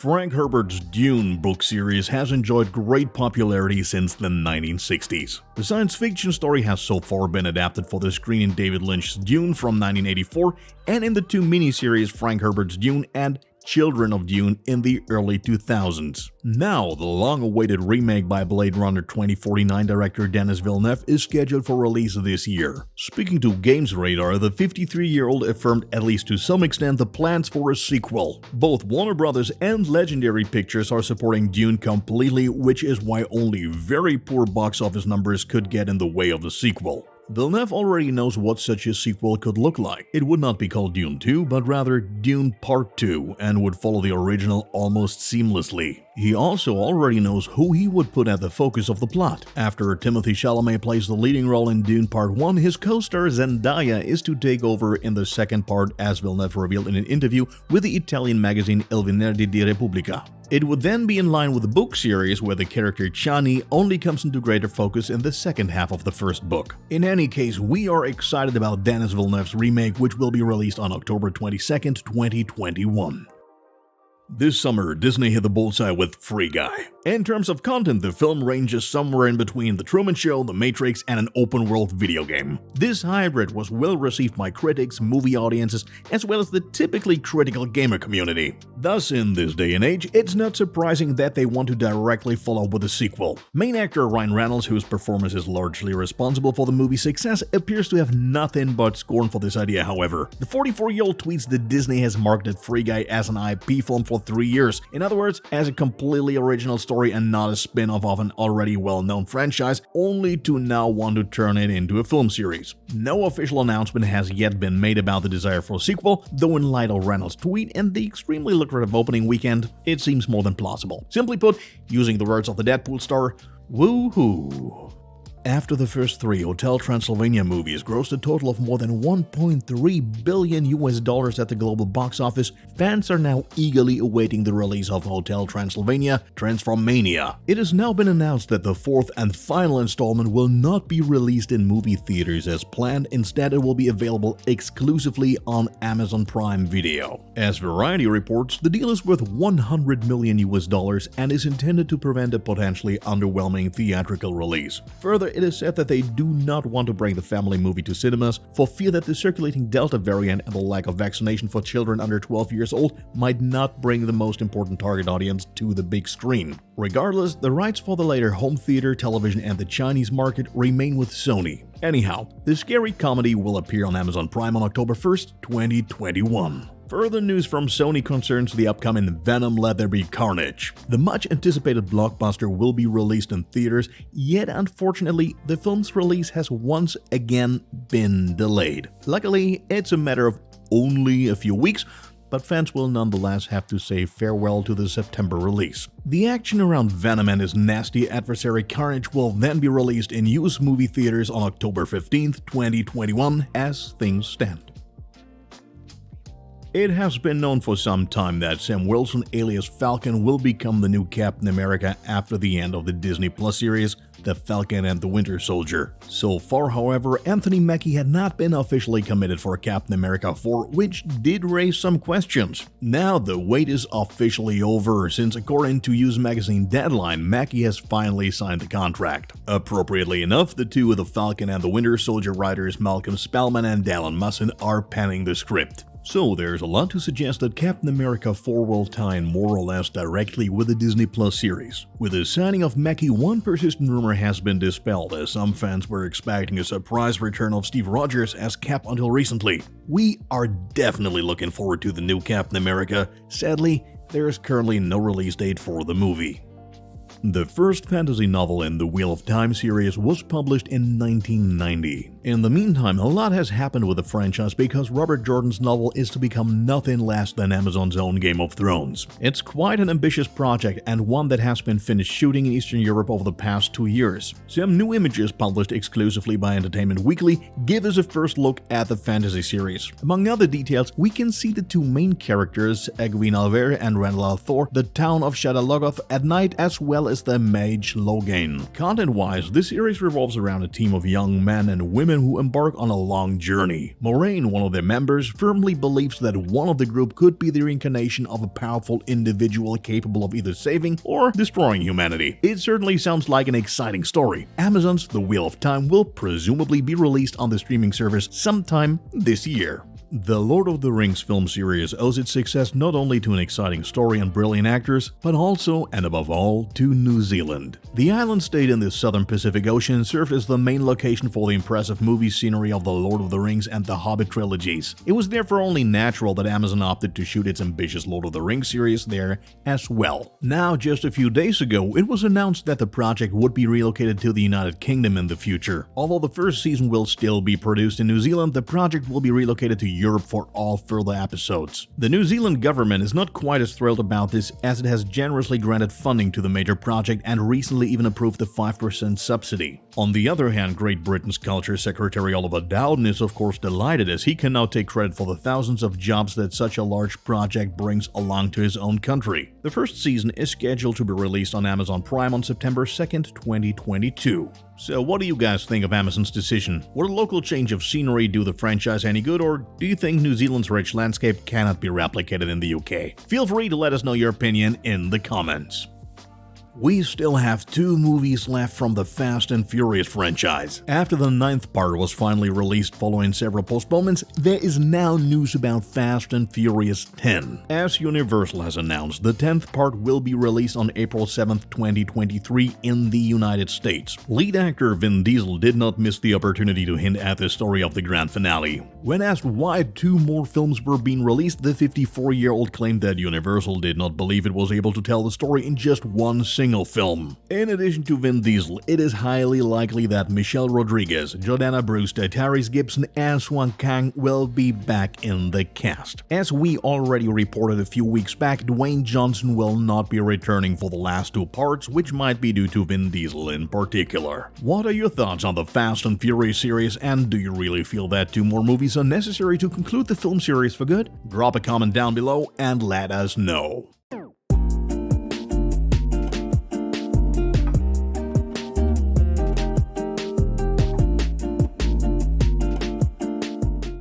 Frank Herbert's Dune book series has enjoyed great popularity since the 1960s. The science fiction story has so far been adapted for the screen in David Lynch's Dune from 1984 and in the two miniseries Frank Herbert's Dune and Children of Dune in the early 2000s. Now, the long-awaited remake by Blade Runner 2049 director Denis Villeneuve is scheduled for release this year. Speaking to Games Radar, the 53-year-old affirmed at least to some extent the plans for a sequel. Both Warner Brothers and Legendary Pictures are supporting Dune completely, which is why only very poor box office numbers could get in the way of the sequel. Villeneuve already knows what such a sequel could look like. It would not be called Dune 2, but rather Dune Part 2, and would follow the original almost seamlessly. He also already knows who he would put at the focus of the plot. After Timothée Chalamet plays the leading role in Dune Part 1, his co-star Zendaya is to take over in the second part, as Villeneuve revealed in an interview with the Italian magazine Il Venerdì di Repubblica. It would then be in line with the book series, where the character Chani only comes into greater focus in the second half of the first book. In any case, we are excited about Denis Villeneuve's remake, which will be released on October 22nd, 2021. This summer, Disney hit the bullseye with Free Guy. In terms of content, the film ranges somewhere in between The Truman Show, The Matrix, and an open-world video game. This hybrid was well received by critics, movie audiences, as well as the typically critical gamer community. Thus, in this day and age, it's not surprising that they want to directly follow with a sequel. Main actor Ryan Reynolds, whose performance is largely responsible for the movie's success, appears to have nothing but scorn for this idea, however. The 44-year-old tweets that Disney has marketed Free Guy as an IP film for 3 years. In other words, as a completely original story and not a spin-off of an already well-known franchise, only to now want to turn it into a film series. No official announcement has yet been made about the desire for a sequel, though in light of Reynolds' tweet and the extremely lucrative opening weekend, it seems more than plausible. Simply put, using the words of the Deadpool star, woohoo! After the first 3 Hotel Transylvania movies grossed a total of more than $1.3 billion at the global box office, fans are now eagerly awaiting the release of Hotel Transylvania Transformania. It has now been announced that the 4th and final installment will not be released in movie theaters as planned. Instead, it will be available exclusively on Amazon Prime Video. As Variety reports, the deal is worth $100 million and is intended to prevent a potentially underwhelming theatrical release. Further, it is said that they do not want to bring the family movie to cinemas for fear that the circulating Delta variant and the lack of vaccination for children under 12 years old might not bring the most important target audience to the big screen. Regardless, the rights for the later home theater, television, and the Chinese market remain with Sony. Anyhow, the scary comedy will appear on Amazon Prime on October 1st, 2021. Further news from Sony concerns the upcoming Venom Let There Be Carnage. The much-anticipated blockbuster will be released in theaters, yet unfortunately, the film's release has once again been delayed. Luckily, it's a matter of only a few weeks, but fans will nonetheless have to say farewell to the September release. The action around Venom and his nasty adversary Carnage will then be released in US movie theaters on October 15th, 2021, as things stand. It has been known for some time that Sam Wilson alias Falcon will become the new Captain America after the end of the Disney Plus series, The Falcon and the Winter Soldier. So far, however, Anthony Mackie had not been officially committed for Captain America 4, which did raise some questions. Now the wait is officially over, since according to US Magazine Deadline, Mackie has finally signed the contract. Appropriately enough, the two of The Falcon and the Winter Soldier writers Malcolm Spellman and Dallin Musson are penning the script. So there's a lot to suggest that Captain America 4 will tie in more or less directly with the Disney Plus series. With the signing of Mackie, one persistent rumor has been dispelled, as some fans were expecting a surprise return of Steve Rogers as Cap until recently. We are definitely looking forward to the new Captain America. Sadly, there is currently no release date for the movie. The first fantasy novel in the Wheel of Time series was published in 1990. In the meantime, a lot has happened with the franchise because Robert Jordan's novel is to become nothing less than Amazon's own Game of Thrones. It's quite an ambitious project and one that has been finished shooting in Eastern Europe over the past 2 years. Some new images published exclusively by Entertainment Weekly give us a first look at the fantasy series. Among other details, we can see the two main characters, Egwene Alver and Randall Althor, the town of Shadowlogoth at night, as well as the mage Logan. Content-wise, this series revolves around a team of young men and women who embark on a long journey. Moraine, one of their members, firmly believes that one of the group could be the reincarnation of a powerful individual capable of either saving or destroying humanity. It certainly sounds like an exciting story. Amazon's The Wheel of Time will presumably be released on the streaming service sometime this year. The Lord of the Rings film series owes its success not only to an exciting story and brilliant actors, but also, and above all, to New Zealand. The island state in the southern Pacific Ocean served as the main location for the impressive movie scenery of The Lord of the Rings and The Hobbit trilogies. It was therefore only natural that Amazon opted to shoot its ambitious Lord of the Rings series there as well. Now, just a few days ago, it was announced that the project would be relocated to the United Kingdom in the future. Although the first season will still be produced in New Zealand, the project will be relocated to Europe for all further episodes. The New Zealand government is not quite as thrilled about this, as it has generously granted funding to the major project and recently even approved a 5% subsidy. On the other hand, Great Britain's Culture Secretary Oliver Dowden is of course delighted, as he can now take credit for the thousands of jobs that such a large project brings along to his own country. The first season is scheduled to be released on Amazon Prime on September 2nd, 2022. So what do you guys think of Amazon's decision? Would a local change of scenery do the franchise any good, or do you think New Zealand's rich landscape cannot be replicated in the UK? Feel free to let us know your opinion in the comments. We still have 2 movies left from the Fast and Furious franchise. After the 9th part was finally released following several postponements, there is now news about Fast and Furious 10. As Universal has announced, the 10th part will be released on April 7th, 2023 in the United States. Lead actor Vin Diesel did not miss the opportunity to hint at the story of the grand finale. When asked why 2 more films were being released, the 54-year-old claimed that Universal did not believe it was able to tell the story in just one single film. In addition to Vin Diesel, it is highly likely that Michelle Rodriguez, Jordana Brewster, Tyrese Gibson, and Swan Kang will be back in the cast. As we already reported a few weeks back, Dwayne Johnson will not be returning for the last 2 parts, which might be due to Vin Diesel in particular. What are your thoughts on the Fast and Furious series, and do you really feel that 2 more movies are necessary to conclude the film series for good? Drop a comment down below and let us know.